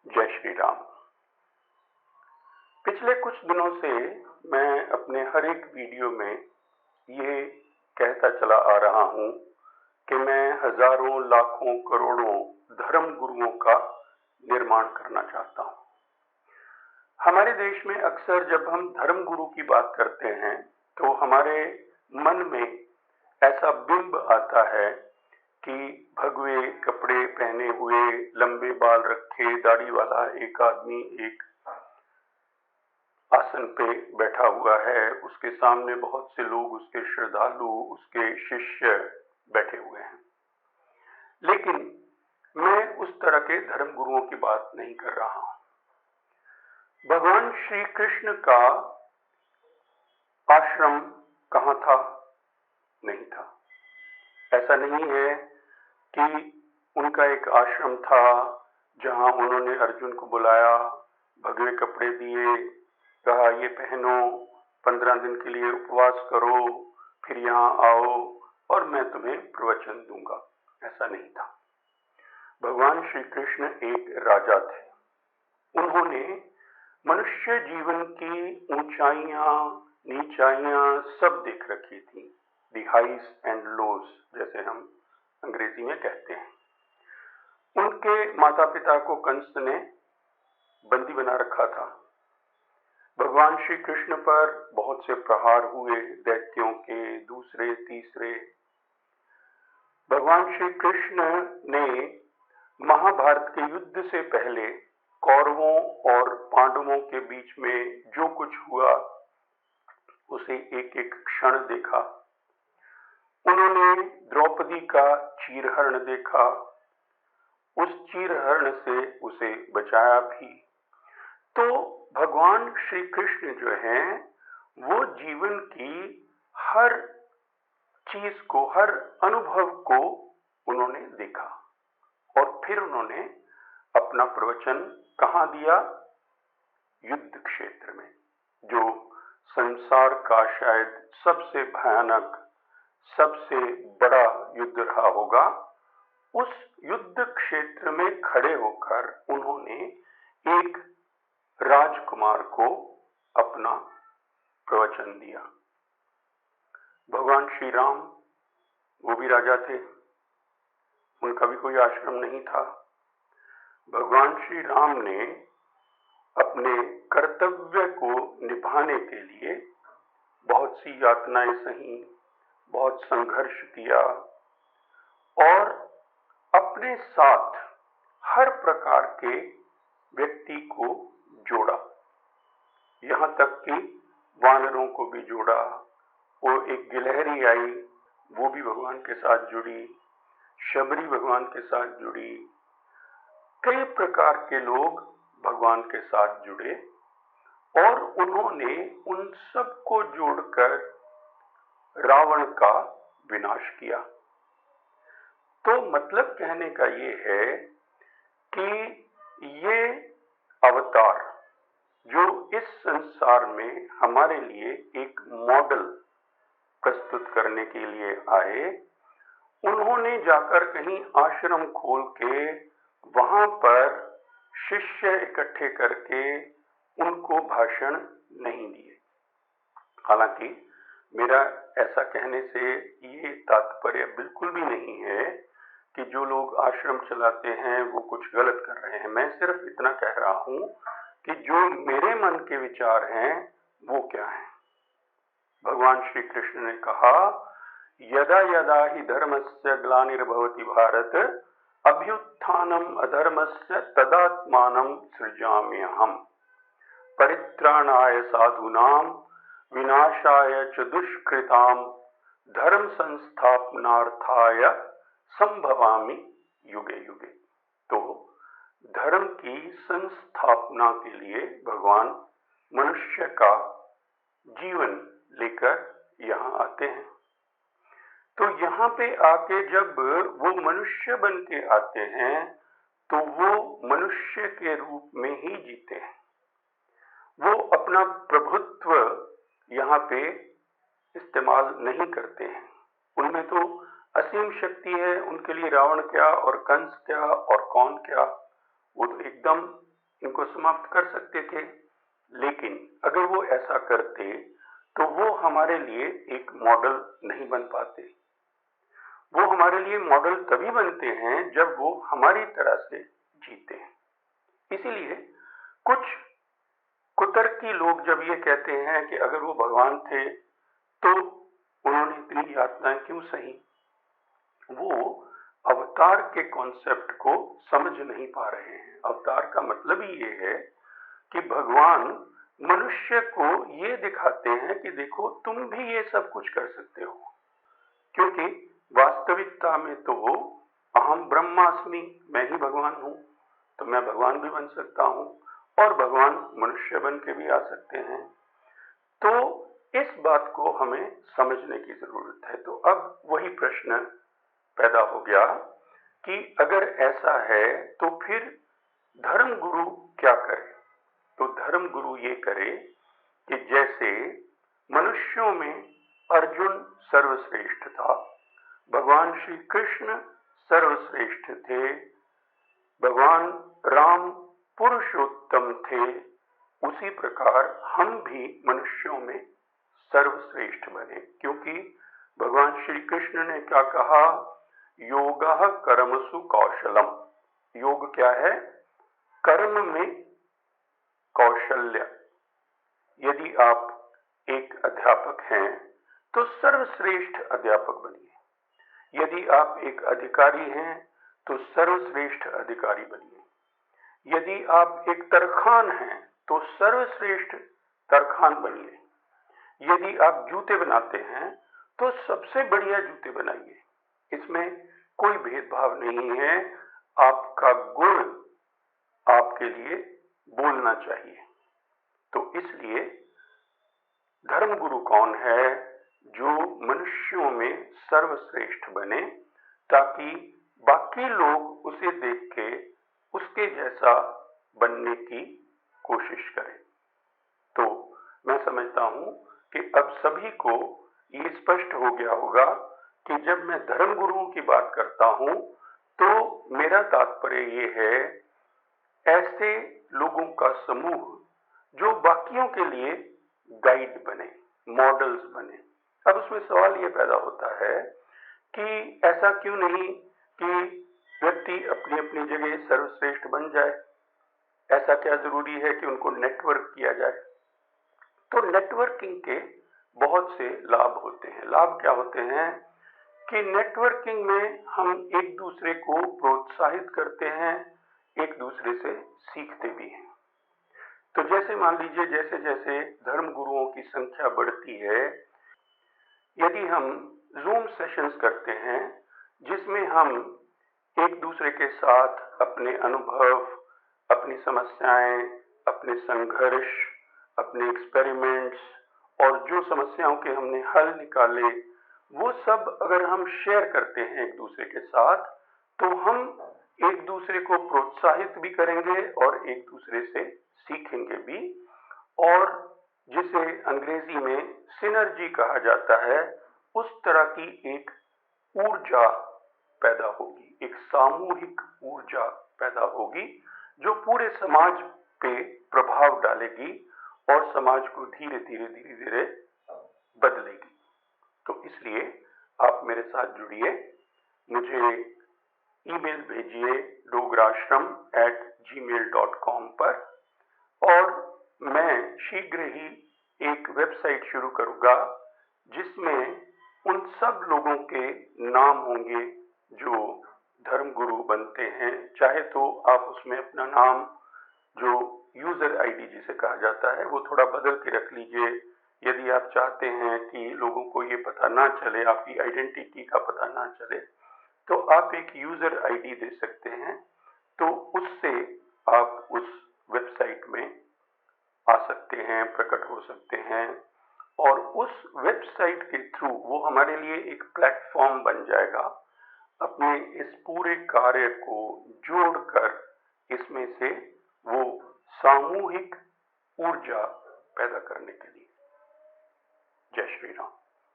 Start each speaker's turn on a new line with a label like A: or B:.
A: जय श्री राम। पिछले कुछ दिनों से मैं अपने हर एक वीडियो में ये कहता चला आ रहा हूँ कि मैं हजारों, लाखों, करोड़ों धर्म गुरुओं का निर्माण करना चाहता हूँ। हमारे देश में अक्सर जब हम धर्म गुरु की बात करते हैं तो हमारे मन में ऐसा बिंब आता है कि भगवे कपड़े पहने हुए, लंबे बाल रखे, दाढ़ी वाला एक आदमी एक आसन पे बैठा हुआ है, उसके सामने बहुत से लोग, उसके श्रद्धालु, उसके शिष्य बैठे हुए हैं। लेकिन मैं उस तरह के धर्म गुरुओं की बात नहीं कर रहा हूं। भगवान श्री कृष्ण का आश्रम कहां था? नहीं था। ऐसा नहीं है कि उनका एक आश्रम था जहां उन्होंने अर्जुन को बुलाया, भगवे कपड़े दिए, कहा ये पहनो, 15 दिन के लिए उपवास करो, फिर यहाँ आओ और मैं तुम्हें प्रवचन दूंगा। ऐसा नहीं था। भगवान श्री कृष्ण एक राजा थे। उन्होंने मनुष्य जीवन की ऊंचाइयां, नीचाइयां सब देख रखी थी। दी हाइज एंड लोज जैसे हम अंग्रेजी में कहते हैं। उनके माता पिता को कंस ने बंदी बना रखा था। भगवान श्री कृष्ण पर बहुत से प्रहार हुए, दैत्यों के, दूसरे तीसरे। भगवान श्री कृष्ण ने महाभारत के युद्ध से पहले कौरवों और पांडवों के बीच में जो कुछ हुआ उसे एक एक क्षण देखा। उन्होंने द्रौपदी का चीरहरण देखा, उस चीरहरण से उसे बचाया भी। तो भगवान श्री कृष्ण जो हैं वो जीवन की हर चीज को, हर अनुभव को उन्होंने देखा और फिर उन्होंने अपना प्रवचन कहां दिया? युद्ध क्षेत्र में, जो संसार का शायद सबसे भयानक, सबसे बड़ा युद्ध रहा होगा। उस युद्ध क्षेत्र में खड़े होकर उन्होंने एक राजकुमार को अपना प्रवचन दिया। भगवान श्री राम वो भी राजा थे, उनका भी कोई आश्रम नहीं था। भगवान श्री राम ने अपने कर्तव्य को निभाने के लिए बहुत सी यातनाएं सही, बहुत संघर्ष किया और अपने साथ हर प्रकार के व्यक्ति को जोड़ा। यहां तक कि वानरों को भी जोड़ा। वो एक गिलहरी आई, वो भी भगवान के साथ जुड़ी, शबरी भगवान के साथ जुड़ी। कई प्रकार के लोग भगवान के साथ जुड़े और उन्होंने उन सबको जोड़कर रावण का विनाश किया। तो मतलब कहने का ये है कि ये अवतार जो इस संसार में हमारे लिए एक मॉडल प्रस्तुत करने के लिए आए, उन्होंने जाकर कहीं आश्रम खोल के वहां पर शिष्य इकट्ठे करके उनको भाषण नहीं दिए। हालांकि मेरा ऐसा कहने से ये तात्पर्य बिल्कुल भी नहीं है कि जो लोग आश्रम चलाते हैं वो कुछ गलत कर रहे हैं। मैं सिर्फ इतना कह रहा हूं कि जो मेरे मन के विचार हैं वो क्या हैं। भगवान श्री कृष्ण ने कहा, यदा यदा हि धर्मस्य ग्लानिर्भवति भारत अभ्युत्थानम अधर्मस्य तदात्मानं सृजाम्यहम् परित्राणाय साधूनां विनाशाय च दुष्कृतां धर्म संस्थापनार्थाय संभवामि युगे युगे। तो धर्म की संस्थापना के लिए भगवान मनुष्य का जीवन लेकर यहाँ आते हैं। तो यहाँ पे आके जब वो मनुष्य बन के आते हैं तो वो मनुष्य के रूप में ही जीते हैं। वो अपना प्रभुत्व यहाँ पे इस्तेमाल नहीं करते हैं। उनमें तो असीम शक्ति है, उनके लिए रावण क्या और कंस क्या और कौन क्या, वो तो एकदम इनको समाप्त कर सकते थे, लेकिन अगर वो ऐसा करते तो वो हमारे लिए एक मॉडल नहीं बन पाते। वो हमारे लिए मॉडल तभी बनते हैं जब वो हमारी तरह से जीते हैं। इसीलिए कुछ कुतर्की लोग जब ये कहते हैं कि अगर वो भगवान थे तो उन्होंने इतनी यातनाएं क्यों सही, वो अवतार के कॉन्सेप्ट को समझ नहीं पा रहे हैं। अवतार का मतलब ही ये है कि भगवान मनुष्य को ये दिखाते हैं कि देखो तुम भी ये सब कुछ कर सकते हो, क्योंकि वास्तविकता में तो अहम ब्रह्मास्मि, मैं ही भगवान हूं, तो मैं भगवान भी बन सकता हूं और भगवान मनुष्य बन के भी आ सकते हैं। तो इस बात को हमें समझने की जरूरत है। तो अब वही प्रश्न पैदा हो गया कि अगर ऐसा है तो फिर धर्म गुरु क्या करे। तो धर्म गुरु ये करे कि जैसे मनुष्यों में अर्जुन सर्वश्रेष्ठ था, भगवान श्री कृष्ण सर्वश्रेष्ठ थे, भगवान राम पुरुषोत्तम थे, उसी प्रकार हम भी मनुष्यों में सर्वश्रेष्ठ बने। क्योंकि भगवान श्री कृष्ण ने क्या कहा, योगः कर्मसु कौशलम। योग क्या है? कर्म में कौशल्य। यदि आप एक अध्यापक हैं तो सर्वश्रेष्ठ अध्यापक बनिए। यदि आप एक अधिकारी हैं तो सर्वश्रेष्ठ अधिकारी बनिए। यदि आप एक तरखान हैं तो सर्वश्रेष्ठ तरखान बनिए। यदि आप जूते बनाते हैं तो सबसे बढ़िया जूते बनाइए। इसमें कोई भेदभाव नहीं है। आपका गुण आपके लिए बोलना चाहिए। तो इसलिए धर्म गुरु कौन है? जो मनुष्यों में सर्वश्रेष्ठ बने, ताकि बाकी लोग उसे देख के उसके जैसा बनने की कोशिश करें। तो मैं समझता हूं कि अब सभी को ये स्पष्ट हो गया होगा कि जब मैं धर्म गुरुओं की बात करता हूं तो मेरा तात्पर्य ये है ऐसे लोगों का समूह जो बाकियों के लिए गाइड बने, मॉडल्स बने। अब उसमें सवाल ये पैदा होता है कि ऐसा क्यों नहीं कि व्यक्ति अपनी अपनी जगह सर्वश्रेष्ठ बन जाए? ऐसा क्या जरूरी है कि उनको नेटवर्क किया जाए? तो नेटवर्किंग के बहुत से लाभ होते हैं। लाभ क्या होते हैं कि नेटवर्किंग में हम एक दूसरे को प्रोत्साहित करते हैं, एक दूसरे से सीखते भी हैं। तो जैसे मान लीजिए जैसे जैसे धर्म गुरुओं की संख्या बढ़ती है, यदि हम जूम सेशंस करते हैं जिसमें हम एक दूसरे के साथ अपने अनुभव, अपनी समस्याएं, अपने संघर्ष, अपने एक्सपेरिमेंट्स और जो समस्याओं के हमने हल निकाले वो सब अगर हम शेयर करते हैं एक दूसरे के साथ, तो हम एक दूसरे को प्रोत्साहित भी करेंगे और एक दूसरे से सीखेंगे भी। और जिसे अंग्रेजी में सिनर्जी कहा जाता है, उस तरह की एक ऊर्जा पैदा होगी, एक सामूहिक ऊर्जा पैदा होगी जो पूरे समाज पे प्रभाव डालेगी और समाज को धीरे धीरे बदलेगी। तो इसलिए आप मेरे साथ जुड़िए, मुझे ईमेल भेजिए dograshram@gmail.com पर, और मैं शीघ्र ही एक वेबसाइट शुरू करूंगा जिसमें उन सब लोगों के नाम होंगे जो धर्म गुरु बनते हैं। चाहे तो आप उसमें अपना नाम, जो यूजर आईडी जिसे कहा जाता है, वो थोड़ा बदल के रख लीजिए। यदि आप चाहते हैं कि लोगों को ये पता ना चले, आपकी आइडेंटिटी का पता ना चले, तो आप एक यूजर आईडी दे सकते हैं। तो उससे आप उस वेबसाइट में आ सकते हैं, प्रकट हो सकते हैं, और उस वेबसाइट के थ्रू वो हमारे लिए एक प्लेटफॉर्म बन जाएगा अपने इस पूरे कार्य को जोड़कर इसमें से वो सामूहिक ऊर्जा पैदा करने के लिए। जय श्री राम।